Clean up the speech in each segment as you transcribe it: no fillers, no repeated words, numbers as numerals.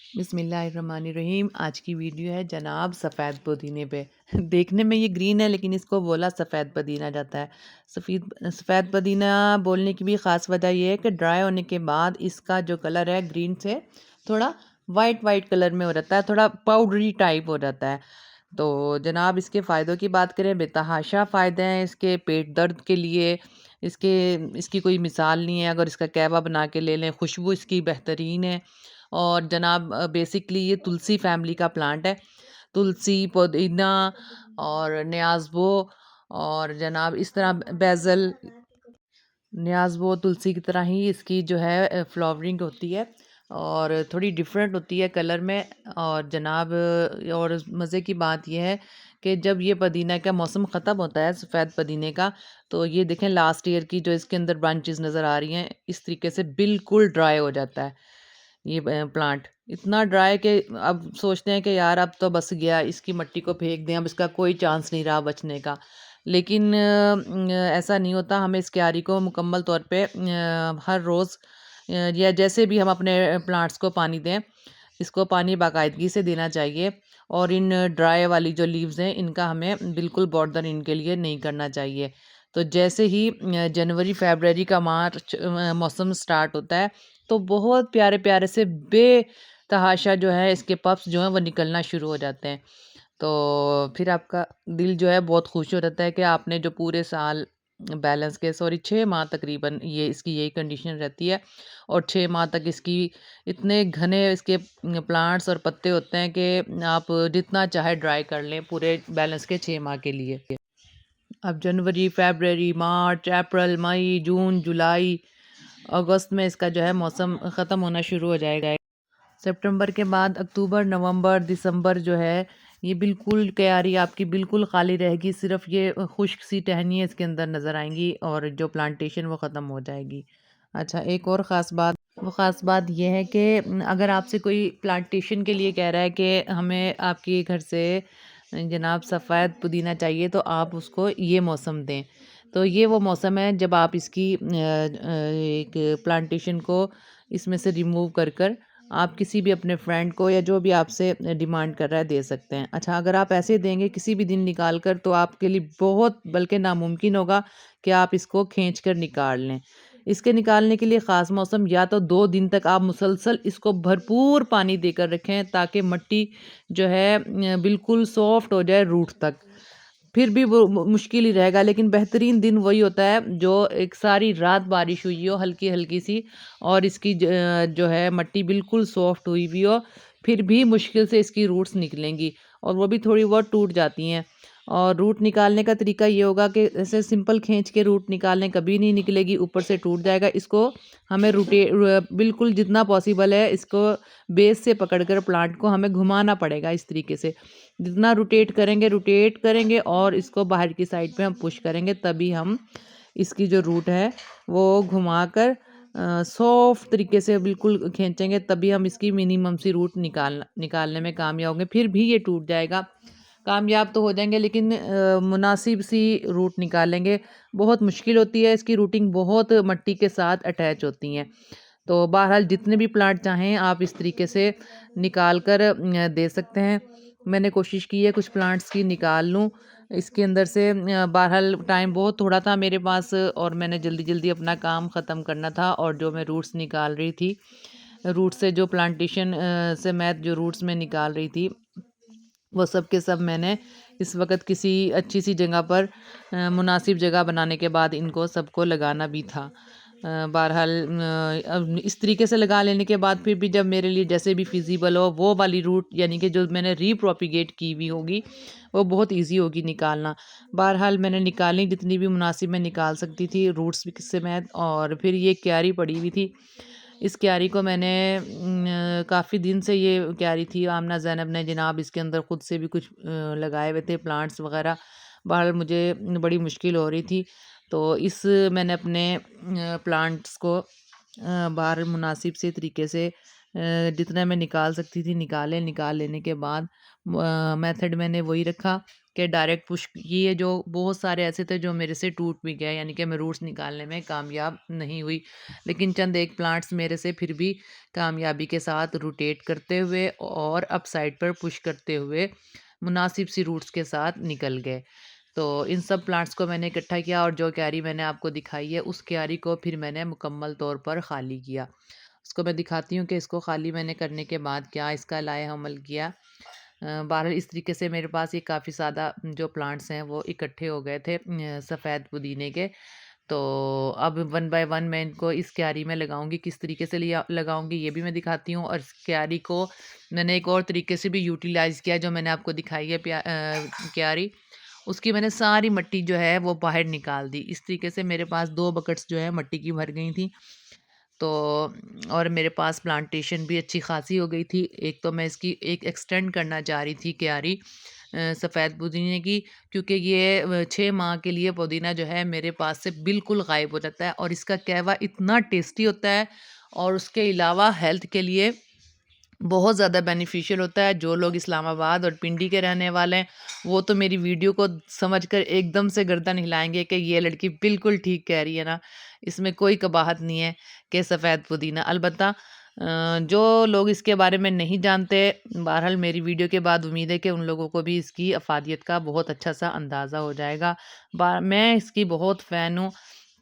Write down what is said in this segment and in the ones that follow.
बिस्मिल्लाहिर्रहमानिर्रहीम। आज की वीडियो है जनाब सफ़ेद पुदीने पे। देखने में ये ग्रीन है लेकिन इसको बोला सफ़ेद पुदीना जाता है। सफ़ेद पुदीना बोलने की भी ख़ास वजह ये है कि ड्राई होने के बाद इसका जो कलर है ग्रीन से थोड़ा वाइट वाइट कलर में हो जाता है, थोड़ा पाउडरी टाइप हो जाता है। तो जनाब इसके फ़ायदों की बात करें, बेतहाशा फ़ायदे हैं इसके पेट दर्द के लिए। इसके इसकी कोई मिसाल नहीं है। अगर इसका कहवा बना के ले लें, खुशबू इसकी बेहतरीन है। और जनाब बेसिकली ये तुलसी फैमिली का प्लांट है। तुलसी, पुदीना और न्याज़वो और जनाब इस तरह बेज़ल, न्याज़वो तुलसी की तरह ही इसकी जो है फ्लावरिंग होती है और थोड़ी डिफरेंट होती है कलर में। और जनाब और मज़े की बात यह है कि जब ये पुदीना का मौसम ख़त्म होता है सफ़ेद पुदीने का, तो ये देखें लास्ट ईयर की जो इसके अंदर ब्रांचेस नज़र आ रही हैं, इस तरीके से बिल्कुल ड्राई हो जाता है ये प्लांट। इतना ड्राई कि अब सोचते हैं कि यार अब तो बस गया, इसकी मिट्टी को फेंक दें, अब इसका कोई चांस नहीं रहा बचने का। लेकिन ऐसा नहीं होता। हमें इस क्यारी को मुकम्मल तौर पे हर रोज़ या जैसे भी हम अपने प्लांट्स को पानी दें, इसको पानी बाकायदगी से देना चाहिए। और इन ड्राई वाली जो लीव्स हैं इनका हमें बिल्कुल बॉर्डर इनके लिए नहीं करना चाहिए। तो जैसे ही जनवरी फरवरी का मार्च मौसम स्टार्ट होता है, तो बहुत प्यारे प्यारे से बेतहाशा जो है इसके पफ्स जो हैं वो निकलना शुरू हो जाते हैं। तो फिर आपका दिल जो है बहुत खुश हो जाता है कि आपने जो पूरे साल बैलेंस के 6 माह तकरीबन ये इसकी यही कंडीशन रहती है। और 6 माह तक इसकी इतने घने इसके प्लांट्स और पत्ते होते हैं कि आप जितना चाहे ड्राई कर लें पूरे बैलेंस के 6 माह के लिए। अब जनवरी, फ़रवरी, मार्च, अप्रैल, मई, जून, जुलाई, अगस्त में इसका जो है मौसम ख़त्म होना शुरू हो जाएगा। सितंबर के बाद अक्टूबर, नवंबर, दिसंबर जो है ये बिल्कुल क्यारी आपकी बिल्कुल खाली रहेगी। सिर्फ ये खुश्क सी टहनियाँ इसके अंदर नज़र आएंगी और जो प्लांटेशन वो ख़त्म हो जाएगी। अच्छा, एक और ख़ास बात ये है कि अगर आपसे कोई प्लांटेशन के लिए कह रहा है कि हमें आपके घर से जनाब सफ़ेद पुदीना चाहिए, तो आप उसको ये मौसम दें। तो ये वो मौसम है जब आप इसकी एक प्लांटेशन को इसमें से रिमूव कर आप किसी भी अपने फ्रेंड को या जो भी आपसे डिमांड कर रहा है दे सकते हैं। अच्छा, अगर आप ऐसे देंगे किसी भी दिन निकाल कर, तो आपके लिए बहुत बल्कि नामुमकिन होगा कि आप इसको खींच कर निकाल लें। इसके निकालने के लिए ख़ास मौसम या तो 2 दिन तक आप मुसलसल इसको भरपूर पानी देकर रखें ताकि मिट्टी जो है बिल्कुल सॉफ्ट हो जाए रूट तक। फिर भी वो मुश्किल ही रहेगा, लेकिन बेहतरीन दिन वही होता है जो एक सारी रात बारिश हुई हो हल्की-हल्की सी और इसकी जो है मिट्टी बिल्कुल सॉफ्ट हुई हुई हो, फिर भी मुश्किल से इसकी रूट्स निकलेंगी और वो भी थोड़ी बहुत टूट जाती हैं। और रूट निकालने का तरीका ये होगा कि ऐसे सिंपल खींच के रूट निकालने कभी नहीं निकलेगी, ऊपर से टूट जाएगा। इसको हमें बिल्कुल जितना पॉसिबल है इसको बेस से पकड़कर प्लांट को हमें घुमाना पड़ेगा इस तरीके से। जितना रोटेट करेंगे और इसको बाहर की साइड पे हम पुश करेंगे, तभी हम इसकी जो रूट है वो घुमाकर सॉफ्ट तरीके से बिल्कुल खींचेंगे, तभी हम इसकी मिनिमम सी रूट निकालने में कामयाब होंगे। फिर भी ये टूट जाएगा, कामयाब तो हो जाएंगे लेकिन मुनासिब सी रूट निकालेंगे। बहुत मुश्किल होती है इसकी रूटिंग, बहुत मिट्टी के साथ अटैच होती हैं। तो बहरहाल जितने भी प्लांट चाहें आप इस तरीके से निकाल कर दे सकते हैं। मैंने कोशिश की है कुछ प्लांट्स की निकाल लूँ इसके अंदर से। बहरहाल टाइम बहुत थोड़ा था मेरे पास और मैंने जल्दी-जल्दी अपना काम ख़त्म करना था और जो मैं रूट्स निकाल रही थी, रूट से जो प्लांटेशन से मैं जो रूट्स में निकाल रही थी, वो सब के सब मैंने इस वक़्त किसी अच्छी सी जगह पर मुनासिब जगह बनाने के बाद इनको सबको लगाना भी था। बहरहाल अब इस तरीके से लगा लेने के बाद फिर भी जब मेरे लिए जैसे भी फ़िज़िबल हो वो वाली रूट, यानी कि जो मैंने रीप्रोपिगेट की हुई होगी, वो बहुत ईज़ी होगी निकालना। बहरहाल मैंने निकाली जितनी भी मुनासिब मैं निकाल सकती थी रूट्स भी समेत। और फिर ये क्यारी पड़ी हुई थी। इस क्यारी को मैंने काफ़ी दिन से ये क्यारी थी, आमना ज़ैनब ने जनाब इसके अंदर ख़ुद से भी कुछ लगाए हुए थे प्लांट्स वग़ैरह। बहरहाल मुझे बड़ी मुश्किल हो रही थी, तो मैंने अपने प्लांट्स को बाहर मुनासिब से तरीके से जितना मैं निकाल सकती थी निकाल लेने के बाद मेथड मैंने वही रखा कि डायरेक्ट पुश, ये जो बहुत सारे ऐसे थे जो मेरे से टूट भी गए, यानी कि मैं रूट्स निकालने में कामयाब नहीं हुई। लेकिन चंद एक प्लांट्स मेरे से फिर भी कामयाबी के साथ रोटेट करते हुए और अप साइड पर पुश करते हुए मुनासिब सी रूट्स के साथ निकल गए। तो इन सब प्लांट्स को मैंने इकट्ठा किया और जो क्यारी मैंने आपको दिखाई है उस क्यारी को फिर मैंने मुकम्मल तौर पर खाली किया। उसको मैं दिखाती हूँ कि इसको खाली मैंने करने के बाद क्या इसका लाए अमल किया। बहरहाल इस तरीके से मेरे पास ये काफ़ी ज़्यादा जो प्लांट्स हैं वो इकट्ठे हो गए थे सफ़ेद पुदीने के। तो अब वन बाय वन मैं इनको इस क्यारी में लगाऊंगी, किस तरीके से लिया लगाऊंगी ये भी मैं दिखाती हूँ। और इस क्यारी को मैंने एक और तरीके से भी यूटिलाइज़ किया जो मैंने आपको दिखाई है क्यारी, उसकी मैंने सारी मिट्टी जो है वो बाहर निकाल दी। इस तरीके से मेरे पास 2 बकेट्स जो है मिट्टी की भर गई थी। तो और मेरे पास प्लांटेशन भी अच्छी खासी हो गई थी। एक तो मैं इसकी एक एक्सटेंड करना चाह रही थी क्यारी सफ़ेद पुदीने की, क्योंकि ये 6 माह के लिए पुदीना जो है मेरे पास से बिल्कुल गायब हो जाता है और इसका कहवा इतना टेस्टी होता है और उसके अलावा हेल्थ के लिए बहुत ज़्यादा बेनिफिशियल होता है। जो लोग इस्लामाबाद और पिंडी के रहने वाले हैं, वो तो मेरी वीडियो को समझकर एकदम से गर्दन हिलाएँगे कि ये लड़की बिल्कुल ठीक कह रही है ना, इसमें कोई कबाहत नहीं है कि सफ़ेद पुदीना। अलबत्ता जो लोग इसके बारे में नहीं जानते, बहरहाल मेरी वीडियो के बाद उम्मीद है कि उन लोगों को भी इसकी अफ़ादियत का बहुत अच्छा-सा अंदाज़ा हो जाएगा। बा मैं इसकी बहुत फ़ैन हूँ।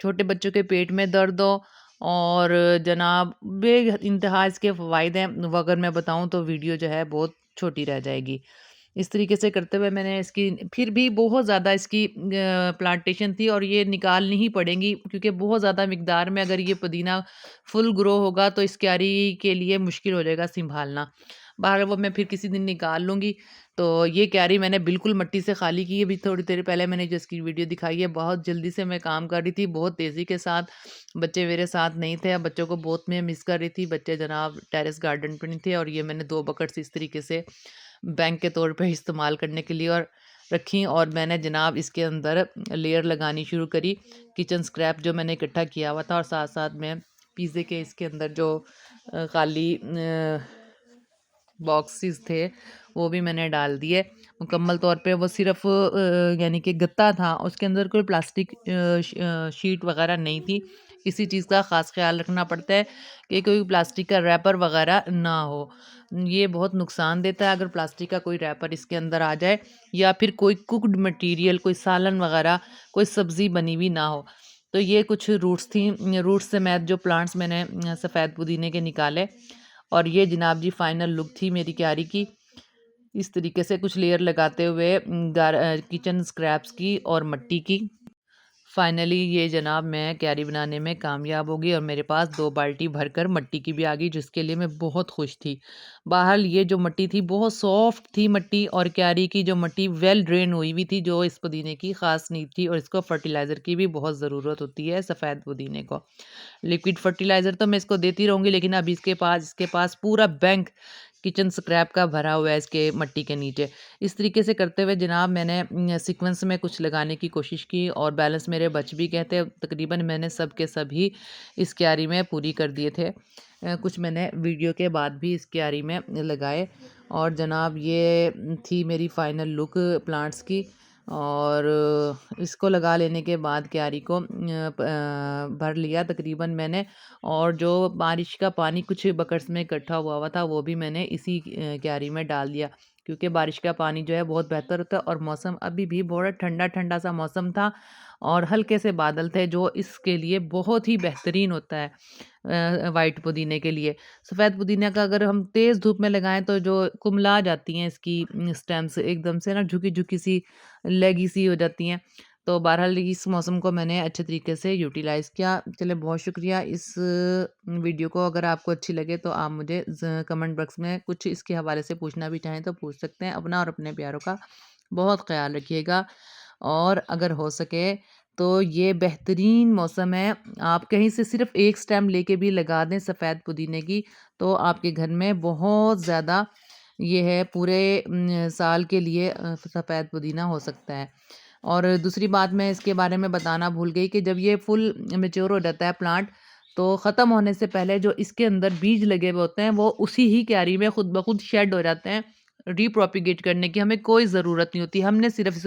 छोटे बच्चों के पेट में दर्द हो और जनाब बेइंतहा इसके फ़वाइद हैं, वो अगर मैं बताऊँ तो वीडियो जो है बहुत छोटी रह जाएगी। इस तरीके से करते हुए मैंने इसकी फिर भी बहुत ज़्यादा इसकी प्लांटेशन थी और ये निकालनी ही पड़ेंगी, क्योंकि बहुत ज़्यादा मिकदार में अगर ये पुदीना फुल ग्रो होगा तो इस क्यारी के लिए मुश्किल हो जाएगा सँभालना। बहरहाल वो मैं फिर किसी दिन निकाल लूँगी। तो ये क्यारी मैंने बिल्कुल मिट्टी से खाली की है। अभी थोड़ी देर पहले मैंने जो इसकी वीडियो दिखाई है, बहुत जल्दी से मैं काम कर रही थी, बहुत तेज़ी के साथ। बच्चे मेरे साथ नहीं थे, अब बच्चों को बहुत मैं मिस कर रही थी। बच्चे जनाब टेरेस गार्डन पे नहीं थे और ये मैंने 2 बकेट्स इस तरीके से बैंक के तौर पे इस्तेमाल करने के लिए और रखी और मैंने जनाब इसके अंदर लेयर लगानी शुरू करी। किचन स्क्रैप जो मैंने इकट्ठा किया हुआ था और साथ-साथ मैं पिज़्ज़े के इसके अंदर जो खाली बॉक्सेस थे वो भी मैंने डाल दिए मुकम्मल तौर पे। वो सिर्फ़ यानी कि गत्ता था, उसके अंदर कोई प्लास्टिक शीट वग़ैरह नहीं थी। इसी चीज़ का ख़ास ख़्याल रखना पड़ता है कि कोई प्लास्टिक का रैपर वग़ैरह ना हो। ये बहुत नुकसान देता है अगर प्लास्टिक का कोई रैपर इसके अंदर आ जाए या फिर कोई कुक्ड मटीरियल, कोई सालन वग़ैरह, कोई सब्ज़ी बनी हुई ना हो। तो ये कुछ रूट्स थी, रूट्स से मैं जो प्लांट्स मैंने सफ़ेद पुदीने के निकाले और ये जनाब जी फाइनल लुक थी मेरी क्यारी की। इस तरीके से कुछ लेयर लगाते हुए किचन स्क्रैप्स की और मिट्टी की। फाइनली ये जनाब मैं क्यारी बनाने में कामयाब हो गई और मेरे पास 2 बाल्टी भरकर मिट्टी की भी आ गई, जिसके लिए मैं बहुत खुश थी। बहरहाल ये जो मिट्टी थी बहुत सॉफ्ट थी मिट्टी और क्यारी की जो मिट्टी वेल ड्रेन हुई हुई थी, जो इस पुदीने की ख़ास नीड थी और इसको फर्टिलाइज़र की भी बहुत ज़रूरत होती है सफ़ेद पुदीने को। लिक्विड फर्टिलाइज़र तो मैं इसको देती रहूँगी, लेकिन अभी इसके पास पूरा बैंक किचन स्क्रैप का भरा हुआ है इसके मिट्टी के नीचे। इस तरीके से करते हुए जनाब मैंने सीक्वेंस में कुछ लगाने की कोशिश की और बैलेंस मेरे बच भी गए थे। तकरीबन मैंने सब के सभी इस क्यारी में पूरी कर दिए थे। कुछ मैंने वीडियो के बाद भी इस क्यारी में लगाए और जनाब ये थी मेरी फाइनल लुक प्लांट्स की। और इसको लगा लेने के बाद क्यारी को भर लिया तकरीबन मैंने। और जो बारिश का पानी कुछ बकेट्स में इकट्ठा हुआ हुआ था वो भी मैंने इसी क्यारी में डाल दिया, क्योंकि बारिश का पानी जो है बहुत बेहतर होता है और मौसम अभी भी बहुत ठंडा ठंडा सा मौसम था और हल्के से बादल थे जो इसके लिए बहुत ही बेहतरीन होता है वाइट पुदीने के लिए। सफ़ेद पुदीना का अगर हम तेज़ धूप में लगाएं तो जो कुमला जाती हैं इसकी स्टेम्स एकदम से ना झुकी झुकी सी लेगी सी हो जाती हैं। तो बहरहाल इस मौसम को मैंने अच्छे तरीके से यूटिलाइज़ किया। चलिए बहुत शुक्रिया। इस वीडियो को अगर आपको अच्छी लगे तो आप मुझे कमेंट बॉक्स में कुछ इसके हवाले से पूछना भी चाहें तो पूछ सकते हैं। अपना और अपने प्यारों का बहुत ख़्याल रखिएगा और अगर हो सके तो ये बेहतरीन मौसम है, आप कहीं से सिर्फ़ एक स्टेम लेके भी लगा दें सफ़ेद पुदीने की, तो आपके घर में बहुत ज़्यादा ये है पूरे साल के लिए सफ़ेद पुदीना हो सकता है। और दूसरी बात मैं इसके बारे में बताना भूल गई कि जब ये फुल मैच्योर हो जाता है प्लांट, तो ख़त्म होने से पहले जो इसके अंदर बीज लगे हुए होते हैं वो उसी ही क्यारी में खुद ब खुद शेड हो जाते हैं। रीप्रोपिगेट करने की हमें कोई ज़रूरत नहीं होती। हमने सिर्फ़